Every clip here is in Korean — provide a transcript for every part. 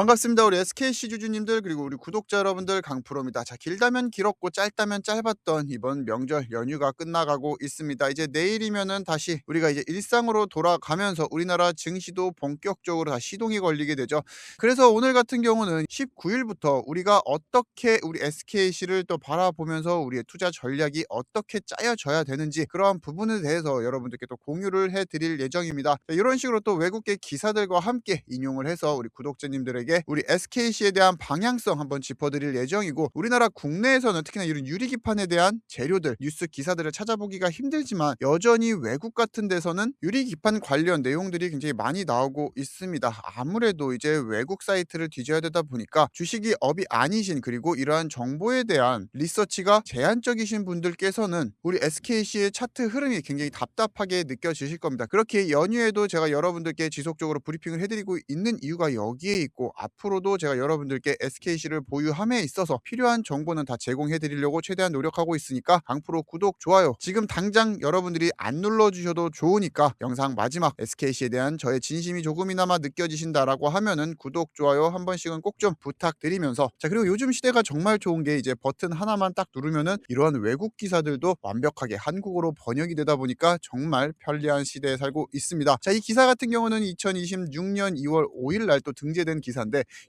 반갑습니다. 우리 SKC 주주님들 그리고 우리 구독자 여러분들 강프로입니다. 자, 길다면 길었고 짧다면 짧았던 이번 명절 연휴가 끝나가고 있습니다. 이제 내일이면은 다시 우리가 이제 일상으로 돌아가면서 우리나라 증시도 본격적으로 다시 시동이 걸리게 되죠. 그래서 오늘 같은 경우는 19일부터 우리가 어떻게 우리 SKC를 또 바라보면서 우리의 투자 전략이 어떻게 짜여져야 되는지 그러한 부분에 대해서 여러분들께 또 공유를 해드릴 예정입니다. 자, 이런 식으로 또 외국계 기사들과 함께 인용을 해서 우리 구독자님들에게 우리 SKC에 대한 방향성 한번 짚어드릴 예정이고, 우리나라 국내에서는 특히나 이런 유리기판에 대한 재료들, 뉴스 기사들을 찾아보기가 힘들지만 여전히 외국 같은 데서는 유리기판 관련 내용들이 굉장히 많이 나오고 있습니다. 아무래도 이제 외국 사이트를 뒤져야 되다 보니까 주식이 업이 아니신, 그리고 이러한 정보에 대한 리서치가 제한적이신 분들께서는 우리 SKC의 차트 흐름이 굉장히 답답하게 느껴지실 겁니다. 그렇게 연휴에도 제가 여러분들께 지속적으로 브리핑을 해드리고 있는 이유가 여기에 있고, 앞으로도 제가 여러분들께 SKC를 보유함에 있어서 필요한 정보는 다 제공해 드리려고 최대한 노력하고 있으니까 강프로 구독, 좋아요 지금 당장 여러분들이 안 눌러주셔도 좋으니까 영상 마지막 SKC에 대한 저의 진심이 조금이나마 느껴지신다라고 하면은 구독, 좋아요 한 번씩은 꼭 좀 부탁드리면서, 자, 그리고 요즘 시대가 정말 좋은 게 이제 버튼 하나만 딱 누르면은 이러한 외국 기사들도 완벽하게 한국어로 번역이 되다 보니까 정말 편리한 시대에 살고 있습니다. 자, 이 기사 같은 경우는 2026년 2월 5일 날 또 등재된 기사인데,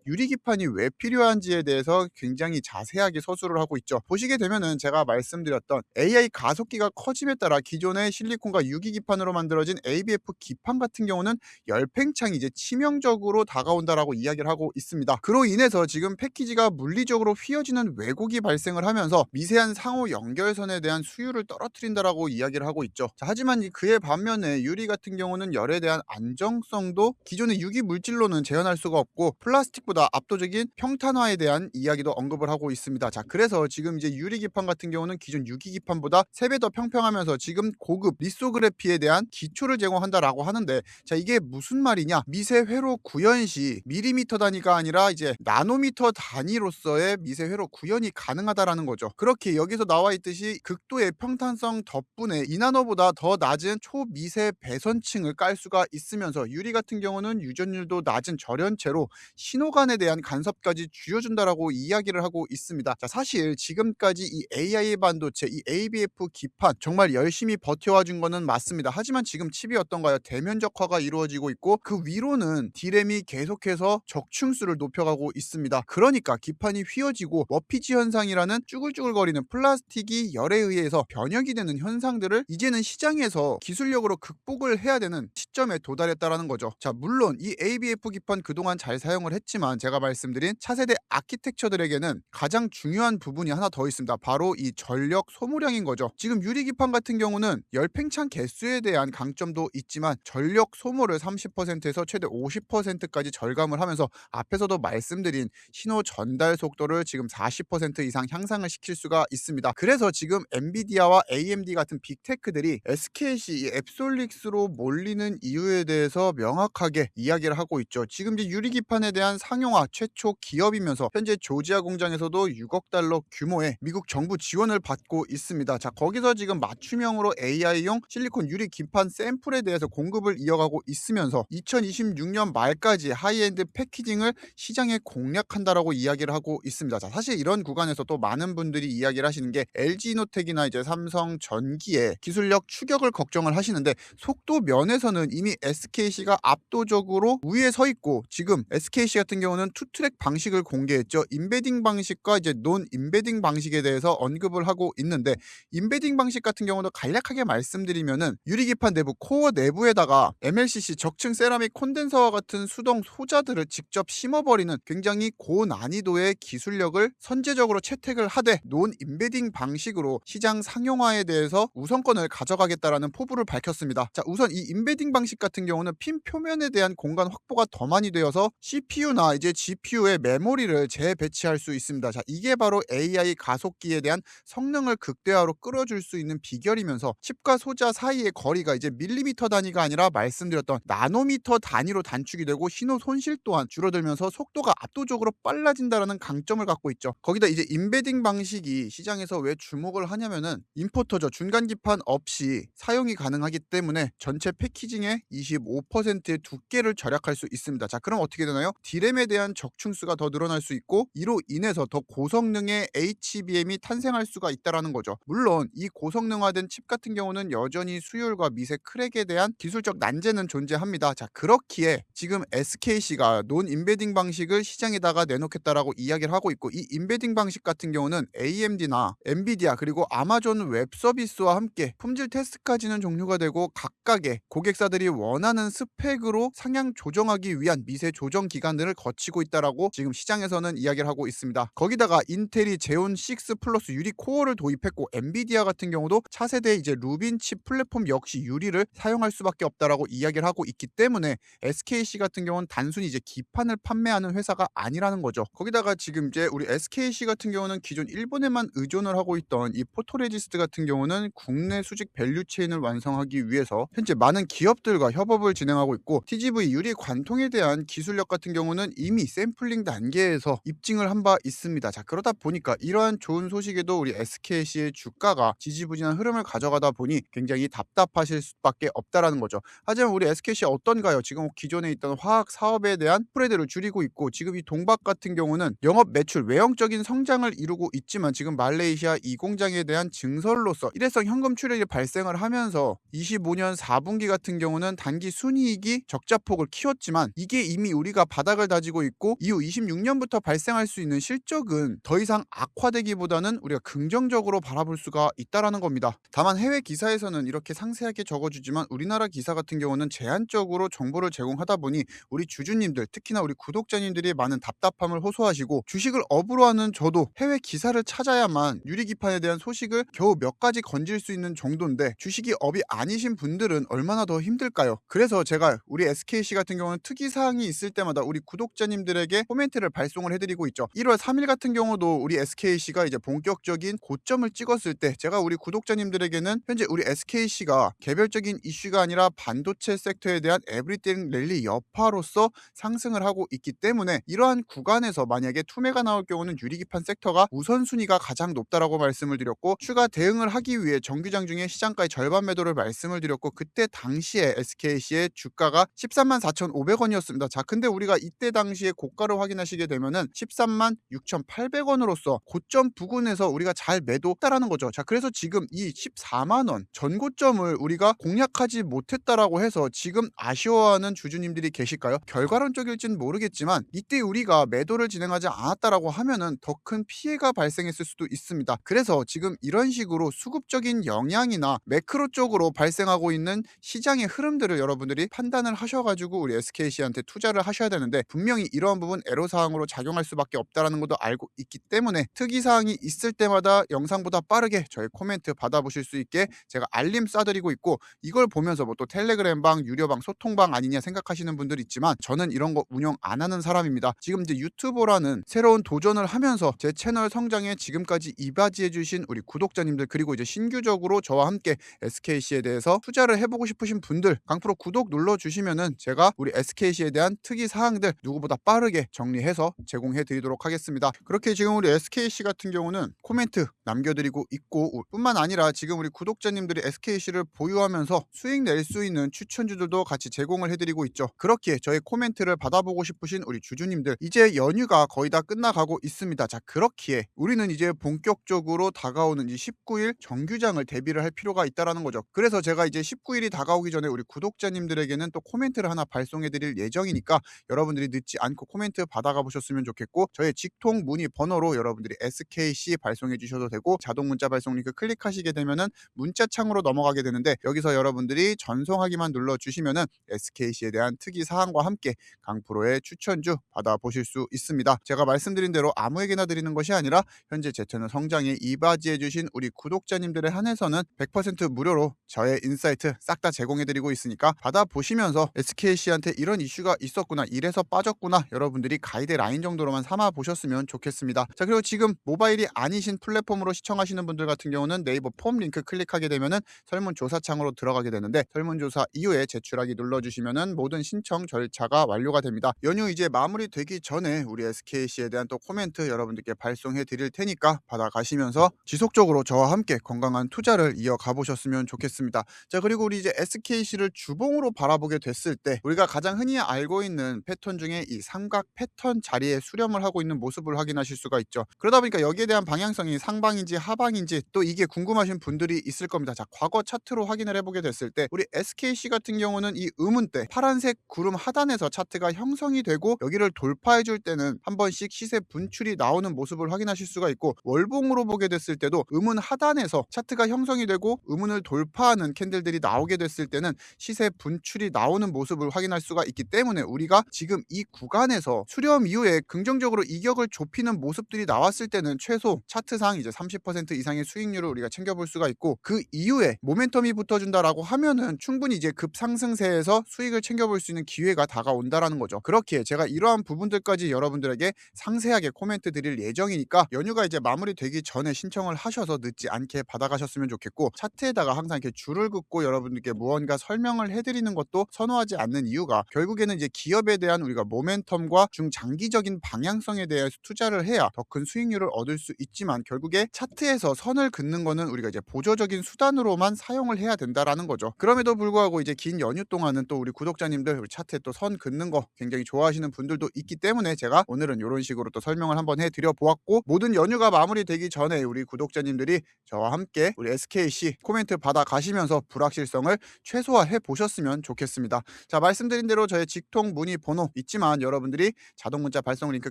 유리기판이 왜 필요한지에 대해서 굉장히 자세하게 서술을 하고 있죠. 보시게 되면은 제가 말씀드렸던 AI 가속기가 커짐에 따라 기존의 실리콘과 유기기판으로 만들어진 ABF 기판 같은 경우는 열팽창이 이제 치명적으로 다가온다라고 이야기를 하고 있습니다. 그로 인해서 지금 패키지가 물리적으로 휘어지는 왜곡이 발생을 하면서 미세한 상호 연결선에 대한 수율을 떨어뜨린다라고 이야기를 하고 있죠. 자, 하지만 그의 반면에 유리 같은 경우는 열에 대한 안정성도 기존의 유기 물질로는 재현할 수가 없고, 플라스틱보다 압도적인 평탄화에 대한 이야기도 언급을 하고 있습니다. 자, 그래서 지금 이제 유리기판 같은 경우는 기존 유기기판보다 3배 더 평평하면서 지금 고급 리소그래피에 대한 기초를 제공한다라고 하는데, 자, 이게 무슨 말이냐, 미세 회로 구현 시 밀리미터 단위가 아니라 이제 나노미터 단위로서의 미세 회로 구현이 가능하다라는 거죠. 그렇게 여기서 나와 있듯이 극도의 평탄성 덕분에 2나노보다 더 낮은 초미세 배선층을 깔 수가 있으면서 유리 같은 경우는 유전율도 낮은 절연체로 신호간에 대한 간섭까지 줄여준다라고 이야기를 하고 있습니다. 자, 사실 지금까지 이 AI 반도체, 이 ABF 기판 정말 열심히 버텨와 준 거는 맞습니다. 하지만 지금 칩이 어떤가요? 대면적화가 이루어지고 있고, 그 위로는 D램이 계속해서 적층수를 높여가고 있습니다. 그러니까 기판이 휘어지고 머피지 현상이라는 쭈글쭈글거리는 플라스틱이 열에 의해서 변형이 되는 현상들을 이제는 시장에서 기술력으로 극복을 해야 되는 시점에 도달했다라는 거죠. 자, 물론 이 ABF 기판 그동안 잘 사용을 했지만 제가 말씀드린 차세대 아키텍처들에게는 가장 중요한 부분이 하나 더 있습니다. 바로 이 전력 소모량인 거죠. 지금 유리기판 같은 경우는 열팽창 개수에 대한 강점도 있지만 전력 소모를 30%에서 최대 50%까지 절감을 하면서 앞에서도 말씀드린 신호 전달 속도를 지금 40% 이상 향상을 시킬 수가 있습니다. 그래서 지금 엔비디아와 AMD 같은 빅테크들이 SKC 앱솔릭스로 몰리는 이유에 대해서 명확하게 이야기를 하고 있죠. 지금 이제 유리기판에 대한 상용화 최초 기업이면서 현재 조지아 공장에서도 6억 달러 규모의 미국 정부 지원을 받고 있습니다. 자, 거기서 지금 맞춤형으로 AI용 실리콘 유리기판 샘플에 대해서 공급을 이어가고 있으면서 2026년 말까지 하이엔드 패키징을 시장에 공략한다라고 이야기를 하고 있습니다. 자, 사실 이런 구간에서 또 많은 분들이 이야기를 하시는 게 LG이노텍이나 이제 삼성전기의 기술력 추격을 걱정을 하시는데, 속도 면에서는 이미 SKC가 압도적으로 우위에 서 있고, 지금 SKC 같은 경우는 투트랙 방식을 공개했죠. 임베딩 방식과 이제 논 임베딩 방식에 대해서 언급을 하고 있는데, 임베딩 방식 같은 경우도 간략하게 말씀드리면은 유리기판 내부 코어 내부에다가 MLCC 적층 세라믹 콘덴서와 같은 수동 소자들을 직접 심어버리는 굉장히 고난이도의 기술력을 선제적으로 채택을 하되, 논 임베딩 방식으로 시장 상용화에 대해서 우선권을 가져가겠다라는 포부를 밝혔습니다. 자, 우선 이 임베딩 방식 같은 경우는 핀 표면에 대한 공간 확보가 더 많이 되어서 CPU나 이제 GPU의 메모리를 재배치할 수 있습니다. 자, 이게 바로 AI 가속기에 대한 성능을 극대화로 끌어줄 수 있는 비결이면서 칩과 소자 사이의 거리가 이제 밀리미터 단위가 아니라 말씀드렸던 나노미터 단위로 단축이 되고, 신호 손실 또한 줄어들면서 속도가 압도적으로 빨라진다라는 강점을 갖고 있죠. 거기다 이제 임베딩 방식이 시장에서 왜 주목을 하냐면은 임포터죠. 중간 기판 없이 사용이 가능하기 때문에 전체 패키징의 25%의 두께를 절약할 수 있습니다. 자, 그럼 어떻게 되나요? D램에 대한 적층수가 더 늘어날 수 있고 이로 인해서 더 고성능의 HBM이 탄생할 수가 있다라는 거죠. 물론 이 고성능화된 칩 같은 경우는 여전히 수율과 미세 크랙에 대한 기술적 난제는 존재합니다. 자, 그렇기에 지금 SKC가 논 임베딩 방식을 시장에다가 내놓겠다라고 이야기를 하고 있고, 이 임베딩 방식 같은 경우는 AMD나 엔비디아 그리고 아마존 웹 서비스와 함께 품질 테스트까지는 종료가 되고 각각의 고객사들이 원하는 스펙으로 상향 조정하기 위한 미세 조정 기간을 거치고 있다라고 지금 시장에서는 이야기를 하고 있습니다. 거기다가 인텔이 제온 6 플러스 유리 코어를 도입했고, 엔비디아 같은 경우도 차세대 이제 루빈 칩 플랫폼 역시 유리를 사용할 수밖에 없다라고 이야기를 하고 있기 때문에 SKC 같은 경우는 단순히 이제 기판을 판매하는 회사가 아니라는 거죠. 거기다가 지금 이제 우리 SKC 같은 경우는 기존 일본에만 의존을 하고 있던 이 포토레지스트 같은 경우는 국내 수직 밸류 체인을 완성하기 위해서 현재 많은 기업들과 협업을 진행하고 있고, TGV 유리 관통에 대한 기술력 같은 경우는 이미 샘플링 단계에서 입증을 한 바 있습니다. 자, 그러다 보니까 이러한 좋은 소식에도 우리 SKC의 주가가 지지부진한 흐름을 가져가다 보니 굉장히 답답하실 수밖에 없다라는 거죠. 하지만 우리 SKC 어떤가요? 지금 기존에 있던 화학 사업에 대한 스프레드를 줄이고 있고, 지금 이 동박 같은 경우는 영업 매출 외형적인 성장을 이루고 있지만 지금 말레이시아 이 공장에 대한 증설로서 일회성 현금 출혈이 발생을 하면서 25년 4분기 같은 경우는 단기 순이익이 적자폭을 키웠지만 이게 이미 우리가 바닥을 다지고 있고, 이후 26년부터 발생할 수 있는 실적은 더 이상 악화되기보다는 우리가 긍정적으로 바라볼 수가 있다라는 겁니다. 다만 해외 기사에서는 이렇게 상세하게 적어주지만 우리나라 기사 같은 경우는 제한적으로 정보를 제공하다 보니 우리 주주님들, 특히나 우리 구독자님들이 많은 답답함을 호소하시고, 주식을 업으로 하는 저도 해외 기사를 찾아야만 유리기판에 대한 소식을 겨우 몇 가지 건질 수 있는 정도인데, 주식이 업이 아니신 분들은 얼마나 더 힘들까요? 그래서 제가 우리 SKC 같은 경우는 특이사항이 있을 때마다 우리 구독자님들에게 코멘트를 발송을 해드리고 있죠. 1월 3일 같은 경우도 우리 SKC가 이제 본격적인 고점을 찍었을 때 제가 우리 구독자님들에게는 현재 우리 SKC가 개별적인 이슈가 아니라 반도체 섹터에 대한 에브리띵 랠리 여파로서 상승을 하고 있기 때문에 이러한 구간에서 만약에 투매가 나올 경우는 유리기판 sek터가 우선순위가 가장 높다라고 말씀을 드렸고, 추가 대응을 하기 위해 정규장 중에 시장가의 절반 매도를 말씀을 드렸고, 그때 당시에 SKC의 주가가 13만 4,500원이었습니다. 자, 근데 우리가 이때 당시에 고가를 확인하시게 되면은 13만 6,800원으로서 고점 부근에서 우리가 잘 매도했다라는 거죠. 자, 그래서 지금 이 14만원 전고점을 우리가 공략하지 못했다라고 해서 지금 아쉬워하는 주주님들이 계실까요? 결과론적일지는 모르겠지만 이때 우리가 매도를 진행하지 않았다라고 하면은 더 큰 피해가 발생했을 수도 있습니다. 그래서 지금 이런 식으로 수급적인 영향이나 매크로 쪽으로 발생하고 있는 시장의 흐름들을 여러분들이 판단을 하셔가지고 우리 SKC한테 투자를 하셔야 되는데, 분명히 이러한 부분 애로사항으로 작용할 수밖에 없다라는 것도 알고 있기 때문에 특이사항이 있을 때마다 영상보다 빠르게 저의 코멘트 받아보실 수 있게 제가 알림 쏴드리고 있고, 이걸 보면서 뭐 또 텔레그램방, 유료방, 소통방 아니냐 생각하시는 분들 있지만 저는 이런 거 운영 안 하는 사람입니다. 지금 이제 유튜버라는 새로운 도전을 하면서 제 채널 성장에 지금까지 이바지해 주신 우리 구독자님들, 그리고 이제 신규적으로 저와 함께 SKC에 대해서 투자를 해보고 싶으신 분들, 강프로 구독 눌러주시면은 제가 우리 SKC에 대한 특이 사항들 누구보다 빠르게 정리해서 제공해 드리도록 하겠습니다. 그렇게 지금 우리 SKC 같은 경우는 코멘트 남겨드리고 있고, 뿐만 아니라 지금 우리 구독자님들이 SKC를 보유하면서 수익 낼 수 있는 추천주들도 같이 제공을 해드리고 있죠. 그렇기에 저희 코멘트를 받아보고 싶으신 우리 주주님들, 이제 연휴가 거의 다 끝나가고 있습니다. 자, 그렇기에 우리는 이제 본격적으로 다가오는 이 19일 정규장을 대비를 할 필요가 있다라는 거죠. 그래서 제가 이제 19일이 다가오기 전에 우리 구독자님들에게는 또 코멘트를 하나 발송해 드릴 예정이니까 여러분들이 늦지 않고 코멘트 받아가 보셨으면 좋겠고, 저의 직통 문의 번호로 여러분들이 SKC 발송해 주셔도 되고, 자동 문자 발송 링크 클릭하시게 되면은 문자 창으로 넘어가게 되는데, 여기서 여러분들이 전송하기만 눌러 주시면은 SKC에 대한 특이 사항과 함께 강프로의 추천주 받아보실 수 있습니다. 제가 말씀드린 대로 아무에게나 드리는 것이 아니라 현재 제 채널 성장에 이바지해 주신 우리 구독자님들에 한해서는 100% 무료로 저의 인사이트 싹 다 제공해 드리고 있으니까 받아보시면서 SKC한테 이런 이슈가 있었구나, 이래서 빠졌구나, 여러분들이 가이드라인 정도로만 삼아 보셨으면 좋겠습니다. 자, 그리고 지금 모바일이 아니신 플랫폼으로 시청하시는 분들 같은 경우는 네이버 폼 링크 클릭하게 되면은 설문조사창으로 들어가게 되는데, 설문조사 이후에 제출하기 눌러주시면은 모든 신청 절차가 완료가 됩니다. 연휴 이제 마무리되기 전에 우리 SKC에 대한 또 코멘트 여러분들께 발송해 드릴 테니까 받아가시면서 지속적으로 저와 함께 건강한 투자를 이어가 보셨으면 좋겠습니다. 자, 그리고 우리 이제 SKC를 주봉으로 바라보게 됐을 때 우리가 가장 흔히 알고 있는 패턴 중에 이 삼각 패턴 자리에 수렴을 하고 있는 모습을 확인하실 수가 있죠. 그러다 보니까 여기에 대한 방향성이 상방인지 하방인지 또 이게 궁금하신 분들이 있을 겁니다. 자, 과거 차트로 확인을 해보게 됐을 때 우리 SKC 같은 경우는 이 음운대 파란색 구름 하단에서 차트가 형성이 되고 여기를 돌파해 줄 때는 한 번씩 시세 분출이 나오는 모습을 확인하실 수가 있고, 월봉으로 보게 됐을 때도 음운 하단에서 차트가 형성이 되고 음운을 돌파하는 캔들들이 나오게 됐을 때는 시세 분출이 나오는 모습을 확인할 수가 있기 때문에 우리가 지금 이 구간에서 수렴 이후에 긍정적으로 이격을 좁히는 모습들이 나왔을 때는 최소 차트상 이제 30% 이상의 수익률을 우리가 챙겨볼 수가 있고, 그 이후에 모멘텀이 붙어준다라고 하면은 충분히 이제 급상승세에서 수익을 챙겨볼 수 있는 기회가 다가온다라는 거죠. 그렇기에 제가 이러한 부분들까지 여러분들에게 상세하게 코멘트 드릴 예정이니까 연휴가 이제 마무리되기 전에 신청을 하셔서 늦지 않게 받아가셨으면 좋겠고, 차트에다가 항상 이렇게 줄을 긋고 여러분들께 무언가 설명을 해드리는 것도 선호하지 않는 이유가 결국에는 이제 기업에 대한 우리가 모멘텀과 중장기적인 방향성에 대해서 투자를 해야 더 큰 수익률을 얻을 수 있지만, 결국에 차트에서 선을 긋는 거는 우리가 이제 보조적인 수단으로만 사용을 해야 된다라는 거죠. 그럼에도 불구하고 이제 긴 연휴 동안은 또 우리 구독자님들 우리 차트에 또 선 긋는 거 굉장히 좋아하시는 분들도 있기 때문에 제가 오늘은 이런 식으로 또 설명을 한번 해드려 보았고, 모든 연휴가 마무리되기 전에 우리 구독자님들이 저와 함께 우리 SKC 코멘트 받아 가시면서 불확실성을 최소화해 보셨으면 좋겠습니다. 자, 말씀드린 대로 저의 직통 문의 번호 있지만 여러분들이 자동 문자 발송 링크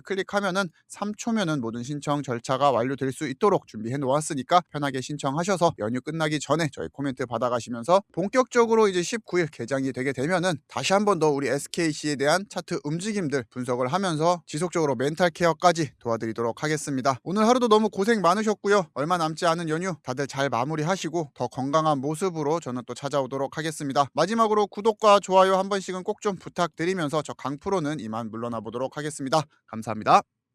클릭하면은 3초면은 모든 신청 절차가 완료될 수 있도록 준비해 놓았으니까 편하게 신청하셔서 연휴 끝나기 전에 저희 코멘트 받아가시면서 본격적으로 이제 19일 개장이 되게 되면은 다시 한 번 더 우리 SKC에 대한 차트 움직임들 분석을 하면서 지속적으로 멘탈 케어까지 도와드리도록 하겠습니다. 오늘 하루도 너무 고생 많으셨고요. 얼마 남지 않은 연휴 다들 잘 마무리하시고 더 건강한 모습으로 저는 또 찾아오도록 하겠습니다. 마지막으로 구독과 좋아요 한 번씩은 꼭 좀 부탁드리면서 저 강프로는 이만 물러나 보도록 하겠습니다. 감사합니다.